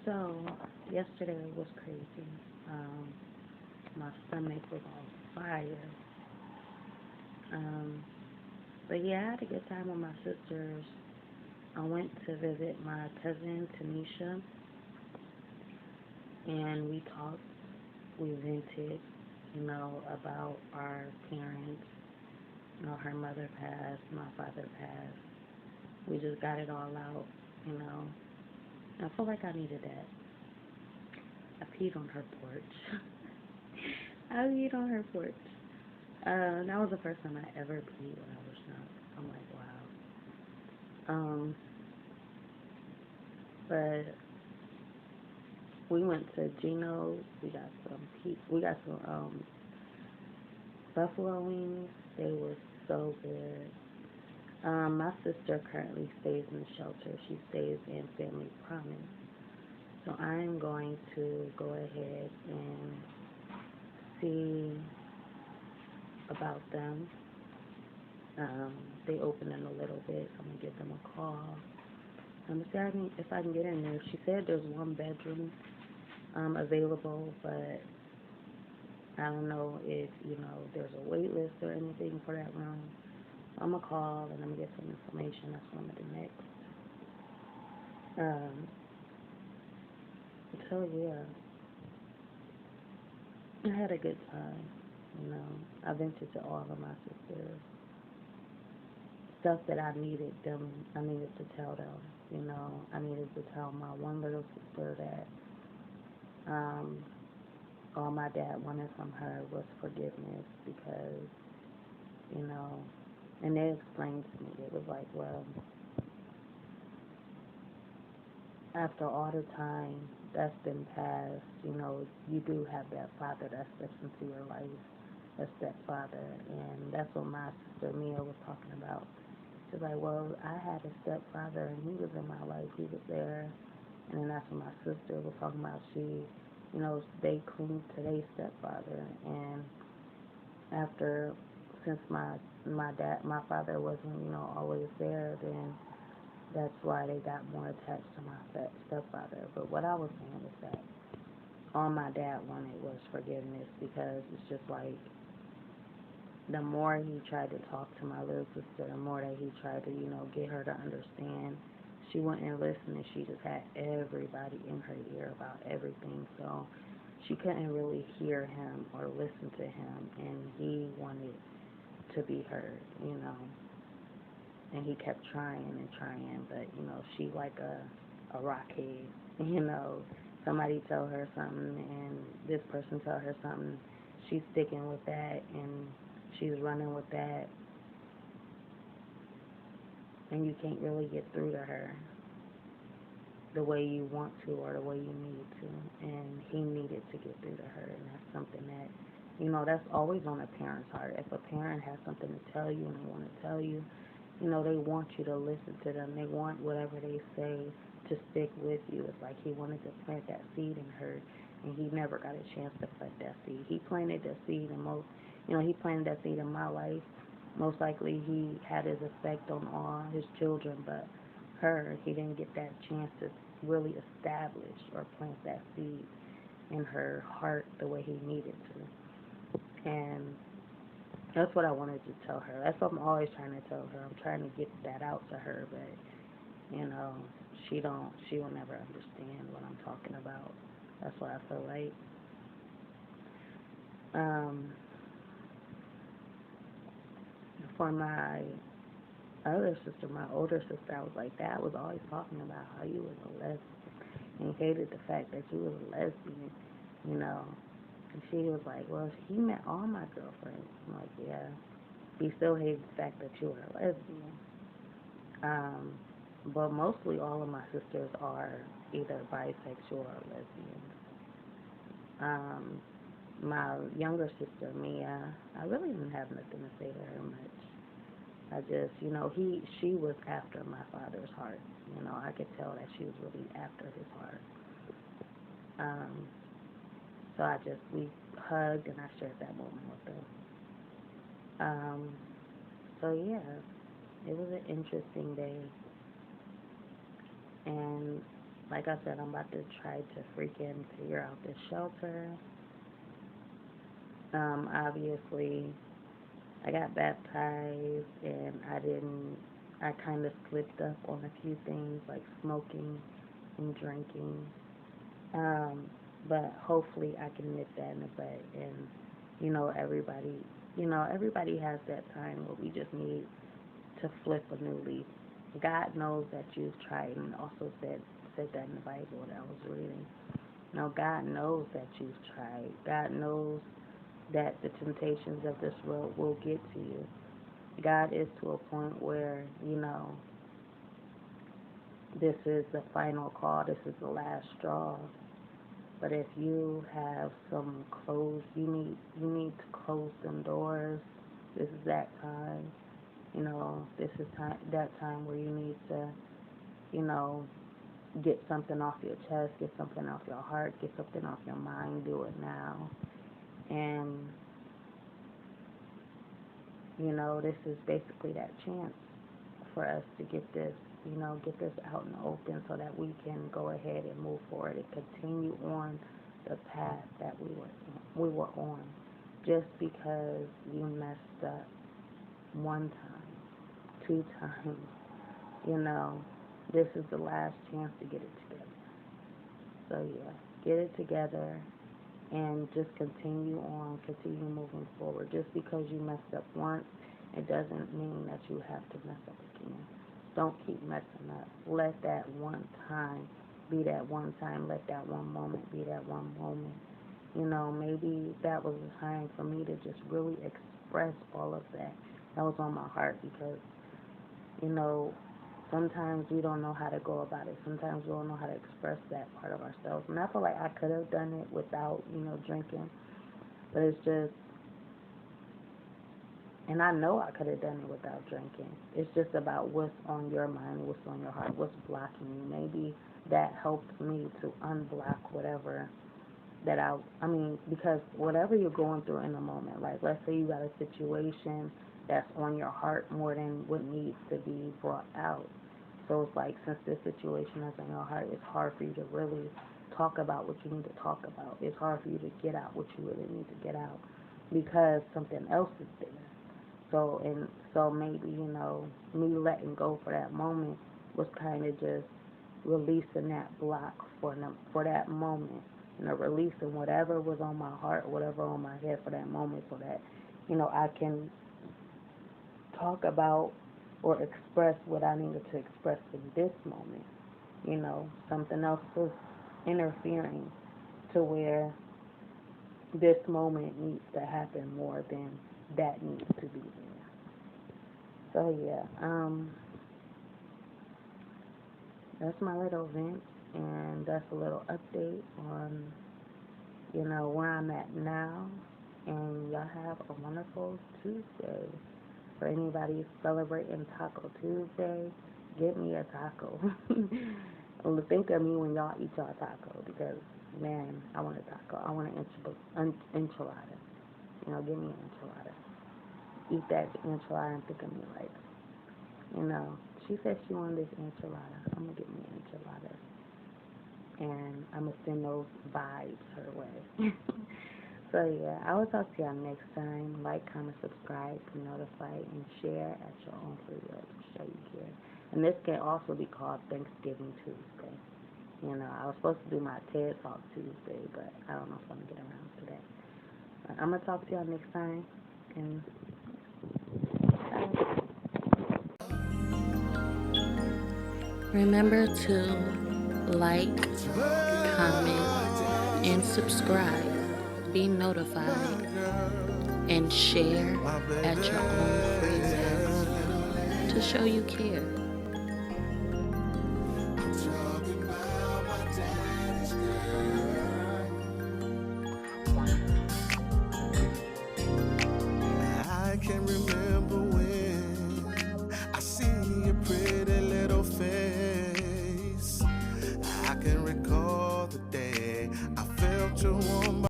So, yesterday was crazy. My stomach was on fire. Um, but yeah, I had a good time with my sisters. I went to visit my cousin Tanisha, and we talked. We vented, about our parents. Her mother passed, my father passed. We just got it all out, you know. I feel like I needed that. I peed on her porch. I peed on her porch. That was the first time I ever peed when I was young. I'm like, wow. But we went to Gino's. We got some buffalo wings. They were so good. My sister currently stays in the shelter. She stays in Family Promise. So I'm going to go ahead and see about them. They open in a little bit. So I'm gonna give them a call. See if I can get in there. She said there's one bedroom available, but I don't know if there's a wait list or anything for that room. I'm gonna call and I'm gonna get some information. That's what I'm gonna do next. So yeah, I had a good time. I vented to all of my sisters. Stuff that I needed to tell them. I needed to tell my one little sister that all my dad wanted from her was forgiveness because, and they explained to me, it was like, well, after all the time that's been passed, you do have that father that steps into your life, a stepfather, and that's what my sister Mia was talking about. She's like, well, I had a stepfather and he was in my life, he was there, and then that's what my sister was talking about. They cling to their stepfather, and since my father wasn't, always there, then that's why they got more attached to my stepfather. But what I was saying is that all my dad wanted was forgiveness, because it's just like the more he tried to talk to my little sister, the more that he tried to, get her to understand, she wouldn't listen, and she just had everybody in her ear about everything. So she couldn't really hear him or listen to him, and he wanted to be heard, and he kept trying and trying, but she like a rockhead, somebody tell her something and this person tell her something, she's sticking with that and she's running with that, and you can't really get through to her the way you want to or the way you need to, and he needed to get through to her, and that's something that that's always on a parent's heart. If a parent has something to tell you and they want to tell you, they want you to listen to them. They want whatever they say to stick with you. It's like he wanted to plant that seed in her, and he never got a chance to plant that seed. He planted that seed he planted that seed in my life. Most likely he had his effect on all his children, but he didn't get that chance to really establish or plant that seed in her heart the way he needed to. And that's what I wanted to tell her. That's what I'm always trying to tell her. I'm trying to get that out to her, but she will never understand what I'm talking about. That's why I feel like for my other sister, my older sister, I was like, Dad was always talking about how you was a lesbian, and he hated the fact that you was a lesbian, And she was like, well, he met all my girlfriends. I'm like, yeah. He still hated the fact that you were a lesbian. But mostly all of my sisters are either bisexual or lesbians. My younger sister, Mia, I really didn't have nothing to say to her much. I just, she was after my father's heart. I could tell that she was really after his heart. So we hugged and I shared that moment with her. So yeah, it was an interesting day. And like I said, I'm about to try to freaking figure out this shelter. Obviously, I got baptized and I kind of slipped up on a few things like smoking and drinking. But hopefully I can nip that in the bud. And, everybody has that time where we just need to flip a new leaf. God knows that you've tried, and also said that in the Bible that I was reading. God knows that you've tried. God knows that the temptations of this world will get to you. God is to a point where, this is the final call, this is the last straw. But if you have some closed, you need to close them doors. This is that time. This is that time where you need to, get something off your chest, get something off your heart, get something off your mind. Do it now. And, this is basically that chance for us to get this out in the open so that we can go ahead and move forward and continue on the path that we were on. Just because you messed up one time, 2 times, this is the last chance to get it together. So yeah, get it together and just continue moving forward. Just because you messed up once, it doesn't mean that you have to mess up again. Don't keep messing up. Let that one time be that one time. Let that one moment be that one moment. Maybe that was the time for me to just really express all of that was on my heart, because, sometimes we don't know how to go about it. Sometimes we don't know how to express that part of ourselves. And I feel like I could have done it without, drinking. But it's just, and I know I could have done it without drinking. It's just about what's on your mind, what's on your heart, what's blocking you. Maybe that helped me to unblock whatever because whatever you're going through in the moment, like let's say you got a situation that's on your heart more than what needs to be brought out. So it's like, since this situation is on your heart, it's hard for you to really talk about what you need to talk about. It's hard for you to get out what you really need to get out because something else is there. So maybe, me letting go for that moment was kind of just releasing that block for that moment. Releasing whatever was on my heart, whatever on my head for that moment, so that, I can talk about or express what I needed to express in this moment. Something else was interfering to where this moment needs to happen more than that needs to be there. So yeah, that's my little vent, and that's a little update on, where I'm at now. And y'all have a wonderful Tuesday. For anybody celebrating Taco Tuesday, get me a taco. Think of me when y'all eat y'all taco, because, man, I want a taco. I want an enchilada. Give me an enchilada. Eat that enchilada and think of me like, she said she wanted this enchilada. I'm going to get me an enchilada. And I'm going to send those vibes her way. So yeah, I will talk to y'all next time. Like, comment, subscribe, be notified, and share at your own free will to show you care. And this can also be called Thanksgiving Tuesday. I was supposed to do my TED Talk Tuesday, but I don't know if I'm going to get around to that. But I'm going to talk to y'all next time. And bye. Remember to like, comment, and subscribe. Be notified and share at your own free will to show you care.